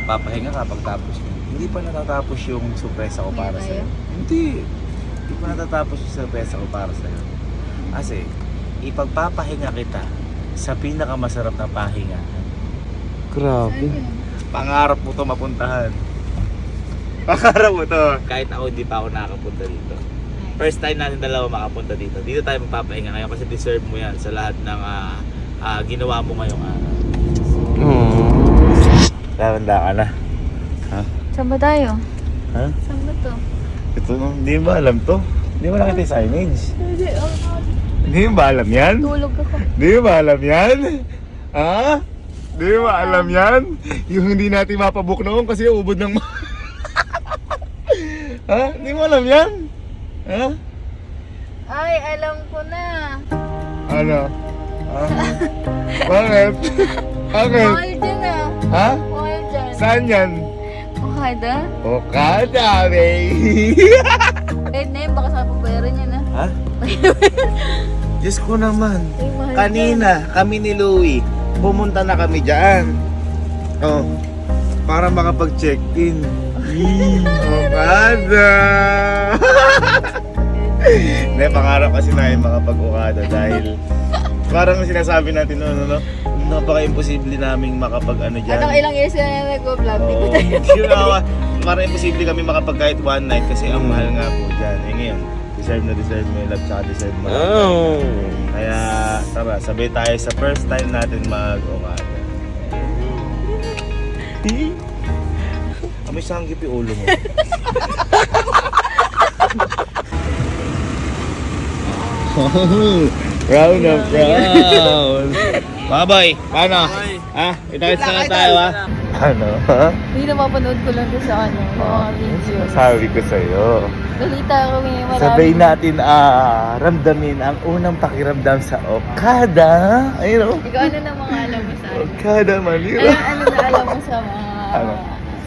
magpapahinga ka pagtapos yun. Hindi pa natatapos yung surpresa ko para sa'yo. Hindi pa natatapos yung surpresa ko para sa'yo. Kasi, ipagpapahinga kita sa pinakamasarap na pahinga. Grabe. Pangarap mo to mapuntahan. Pangarap mo to. Kahit ako hindi pa ako nakakapunta dito. First time natin dalawa makapunta dito. Dito tayo magpapahinga ngayon kasi deserve mo yan sa lahat ng ginawa mo ngayong araw. Lamanda ka na. Ha? Saan ba tayo? Ha? Saan ba to? Ito, hindi mo alam to. Hindi mo nakita yung signage. Hindi mo ba alam yan? Tulog ako. Hindi mo ba alam yan? Ha? Hindi mo ba alam yan? Yung hindi natin mapabook noon kasi ubod ng... Ha? Hindi mo alam yan? Ha? Ay, alam ko na. Ano? Ha? Bakit? Bakit? Mahal dyan ah. Ha? Mahal dyan. Saan yan? Okada? Okada, baby! Kahit na yun, baka sa pabayaran yan ah. Ha? Diyos ko naman. Ay, mahal Kanina, kami ni Louie, pumunta na kami dyan. Oh, para makapag-check-in. Okada! Hindi, pangarap kasi namin makapag-Okada dahil parang sinasabi natin, no? Napaka-imposible naming makapag-ano dyan. Anong ilang years na nag-vlog? Di ko Oo, tayo. hindi na, parang imposible kami makapag kahit one night kasi ang mahal nga po dyan. Eh ngayon, deserve mo yung love tsaka deserve mo. Kaya tara, sabay tayo sa first time natin mag-Okada. Amoy sanggip yung ulo mo. Round of round. Baboy, paano? Ha? Kita-kits na tayo ha? Ano? Ha? Hindi na mapanood ko lang doon sa mga video. Sabi ko sa'yo. Balita ko ngayon marami. Sabay natin ramdamin ang unang pakiramdam sa Okada. Ayun o. Ikaw ano na mga alam mo sa akin? Okada Manila. Ano na alam mo sa mga... Ano?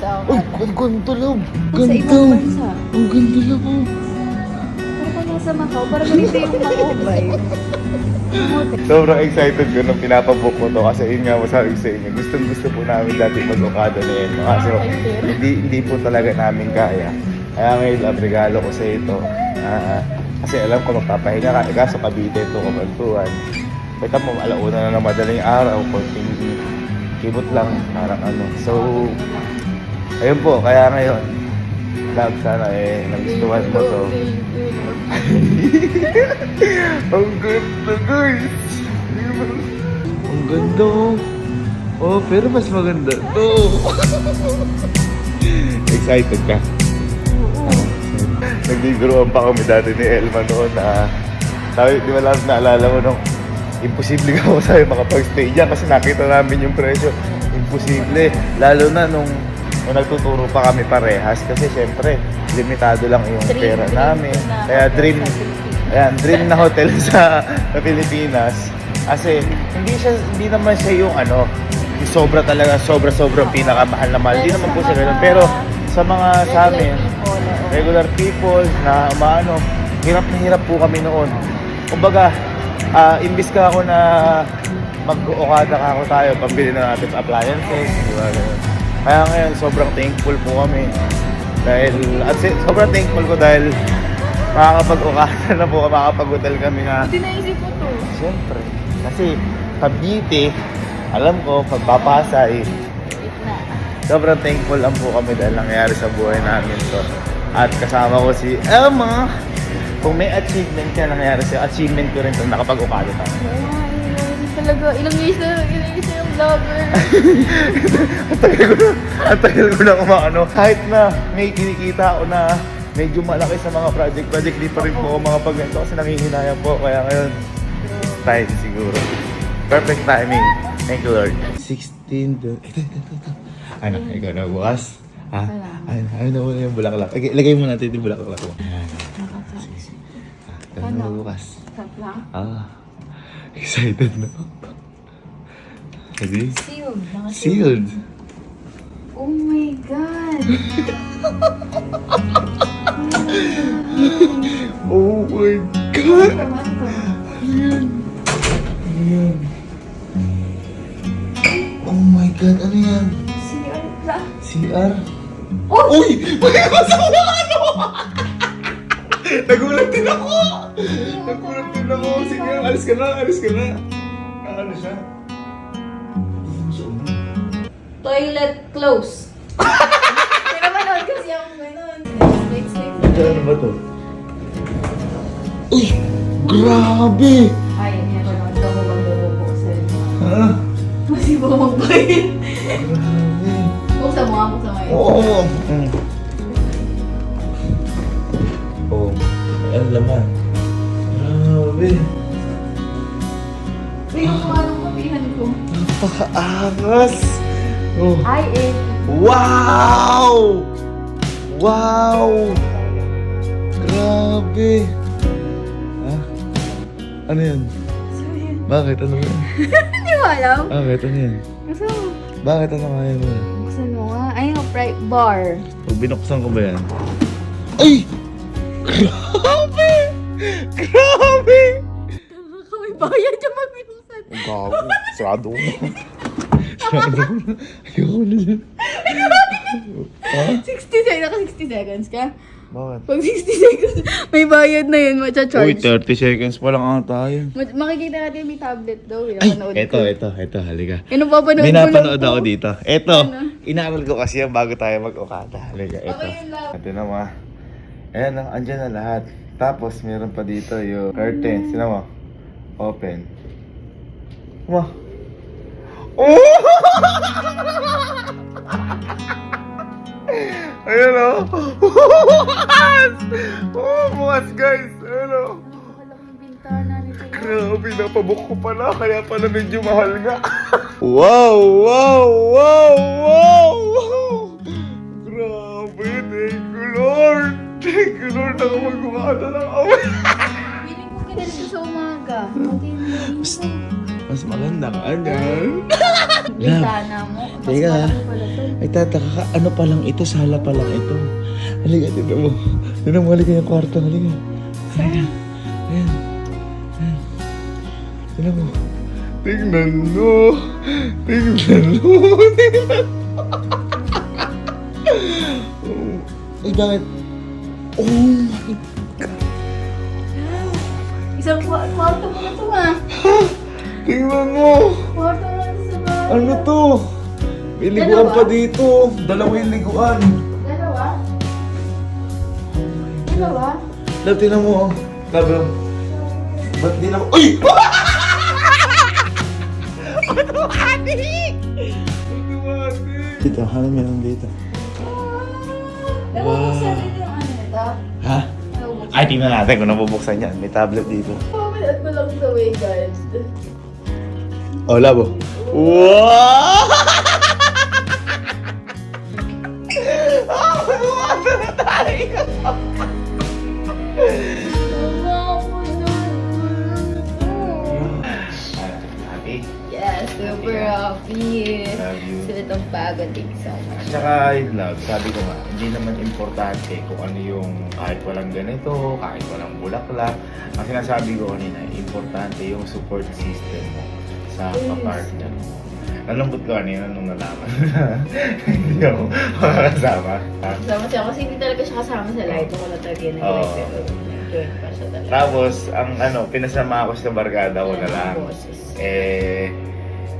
Sa Uy, Okada? ang ganda lang. Sa ibang bansa. Ang ganda lang oh. Parang ka nasa Macau, parang ganito yung Macau vibe. Sobrang excited ko nung pinapabook ko to kasi yun nga masabi sa inyo. Gusto po namin dati mag-Okada na yun. Kasi hindi po talaga namin kaya. Kaya ngayon, regalo ko sa ito. Kasi alam ko magpapahinga ka. Ika sa Cavite ito, kabantuan. Kita mo, alauna na ng madaling araw. Konting kibot lang. Parang ano. So, ayun po. Kaya ngayon, love sana nagustuhan mo to. Ang ganda guys! Ang ganda oh. Oh, pero mas maganda to. Excited ka? Nagbibiruan pa kami dati ni Elma noon na sabi, di ba lang naalala mo nung imposible ka ako sa'yo makapag-stay dyan kasi nakita namin yung presyo. Imposible. Lalo na nung nagtuturo pa kami parehas kasi syempre limitado lang yung pera namin. Kaya dream na hotel sa Pilipinas. Kasi hindi naman siya yung ano, yung sobrang pinakamahal na mahal. Hindi naman po siya ganun. Pero sa mga sa amin, regular people na umaano, hirap na hirap po kami noon. Kumbaga, imbis ka ako na mag-Okada ka ako tayo, pambili na natin appliances, di ba? Kaya ngayon, sobrang thankful po kami. Sobrang thankful ko dahil makakapag-Okada na po, makakapag-hotel kami na. Hindi naisip ko to. Siyempre. Kasi Cavite, alam ko, pagpapasay. Sobrang thankful lang po kami dahil nangyayari sa buhay namin to. At kasama ko si Elma. Kung may achievement ka nangyayari sa'yo, achievement ko rin ito, nakapag-Okada tayo. Talaga, ilang years na yung vlogger. Ang tagal ko na umaano. Kahit na may kinikita ako na medyo malaki sa mga project, di pa rin po ako mga pag-ganito kasi nangihinayang po. Kaya ngayon, tayo siguro. Perfect timing. Thank you, Lord. 16. Ano, ikaw na bukas? Ha? Ano na muna yung bulaklak? Lagay mo natin yung bulaklak mo. Ikaw na bukas. Stop lang. Excited na. Kasi? Sealed. Sealed. Oh my God. Oh my God. Ayan. Oh my God, ano yan? Sealed lang. CR. Uy! May kasama ano! Nagulat din ako! Nagulat din ako. Sige, alis ka na, alis ka na. Ano siya? Toilet close. Pinapanood kasi ako gano'n. Ano ba to? Uy! Grabe! Ay, hindi ako nakita ko magbubuksan. Ha? Kasi bumagbayin. Grabe. Buksan mo nga, buksan mo yun. Oo! Oo. Ang laman. Grabe. Uy, yung kung anong kapihan ko. Napakaangas! Oh. Ay, eh. Wow! Wow! Grabe! Ha? Ano yan? Bakit? Ano yan? Hindi mo alam? Bakit? Ano yan? Gusto mo? Bakit? Ano kaya mo? Buksan mo nga. Ay, yung bar. Pag binuksan ko ba yan? Ay! Grabe! Grabe! May bayad yung magbinuksan. Ang gago. Sarado ko na. Sarado ko na. Ayoko na dyan. Ha? 60 seconds. Naka 60 seconds ka? Bakit? Pag 60 seconds, may bayad na yun. Macha-charge. Uy, 30 seconds pa lang ata yun. Makikita natin may tablet daw. Ay, Napanood eto, halika. Yung napapanood May ko lang napanood po. ako dito. Eto, Ano? inaaral ko kasi yan bago tayo mag-okada. Halika, eto. Okay, yun lang. Ito na mga. Ayan, andyan na lahat. Tapos, meron pa dito yung curtain. Sino mo? Open. Wah! Oh! Ayan o. Bukas! Oh, bukas guys. Ayan o. Napakalaking bintana nito. Grabe, napabook ko pala. Kaya pala medyo mahal nga. Wow! Wow! Wow! Wow! Grabe, thank you Lord! Thank you Lord, nakamagkukada ng away. Piling ko kinalito sa umaga. Pati yung Mas maganda ka dyan. bintana mo. Mas Teka. malaki pala to. Ay, tataka ka. Ano pa lang ito? Sala pa lang ito. Halika, tignan mo. Tignan mo, halika yung kwarto. Halika. Halika. Ayan. Ayan. Tignan mo. Tignan mo. Tignan mo. Tignan mo. Oh. Ay, bakit? Oh my God. Isang kwarto mo na to ah. Tingnan mo. Kwarto mo na to sa bahay. Ano to? May liguan pa dito. Dalawa yung liguan. Dalawa? Dalawa? Love, tingnan mo. Love, love. Ba't di na mo? Uy! Automati! Automati! Dito, ano meron dito? Nabubuksan din yung ano nito? Ha? Nabubuksan. Ay, tingnan natin kung nabubuksan yan. May tablet dito. Pamanood ko lang sa way guys. Oh, labo. Wow! Automati na tayo! Happy? Yes, super happy. Love you. Sila itong bago. Thank you so much. Tsaka yung love, sabi ko nga, hindi naman importante kung ano yung kahit walang ganito, kahit walang bulaklak. Ang sinasabi ko kanina, importante yung support system mo sa kapartner mo. Nalambot ko kanina nung nalaman. Hindi ako makakasama. Kasama siya kasi hindi talaga siya kasama sa live. Ako lang talaga yung Oo. nag-join pa siya talaga. Tapos, ang pinasama ako sa barkada ko na lang.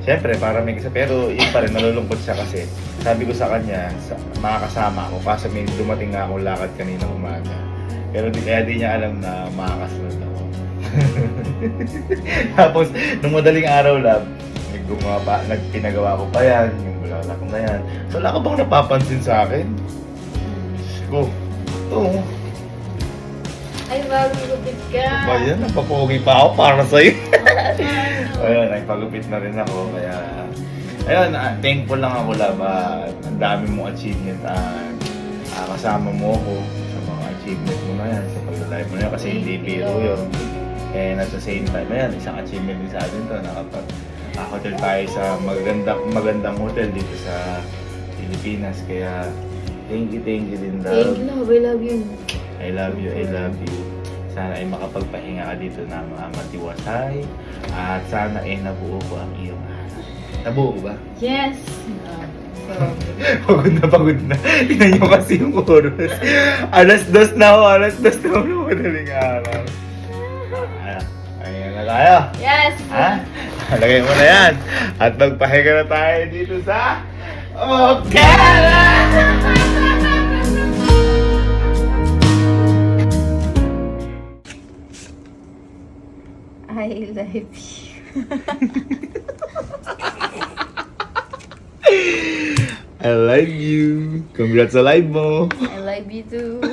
Siyempre, para may kasama. Pero yun pa rin, nalulungkot siya kasi. Sabi ko sa kanya, makakasama ako. Kaso may dumating nga akong lakad kanina umaga. Pero kaya di niya alam na makakasunod ako. Tapos, nung madaling araw lang, pinagawa ko pa yan, yung bulaklak na yan. So, wala ka bang napapansin sa akin? Ko, ito. Ay, bagong gupit ka. Ba yan? Napapogi pa ako para sa'yo. Ayun, nagpagupit na rin ako. Kaya, ayun, thankful lang ako, Laba. Ang dami mong achievement. Kasama mo ako sa mga achievement mo na yan, sa pag-live mo na yan. Kasi hindi biro yun. And at the same time, ayan, isang achievement din sa atin to. Hotel tayo sa magandang hotel dito sa Pilipinas. Kaya, thank you din, Thank you, love. I love you. I love you, I love you. Sana ay makapagpahinga ka dito na matiwasay. At sana ay nabuo ko ang iyong hanap. Nabuo ko ba? Yes. Pagod na. Tingnan nyo kasi yung oras. Alas 2 na ako, ng madaling araw. Ayan na tayo. Yes! Ha? Lagay mo na yan. At magpahinga na tayo dito sa Okera! I love you. I love you. Congrats sa live mo. I love you too.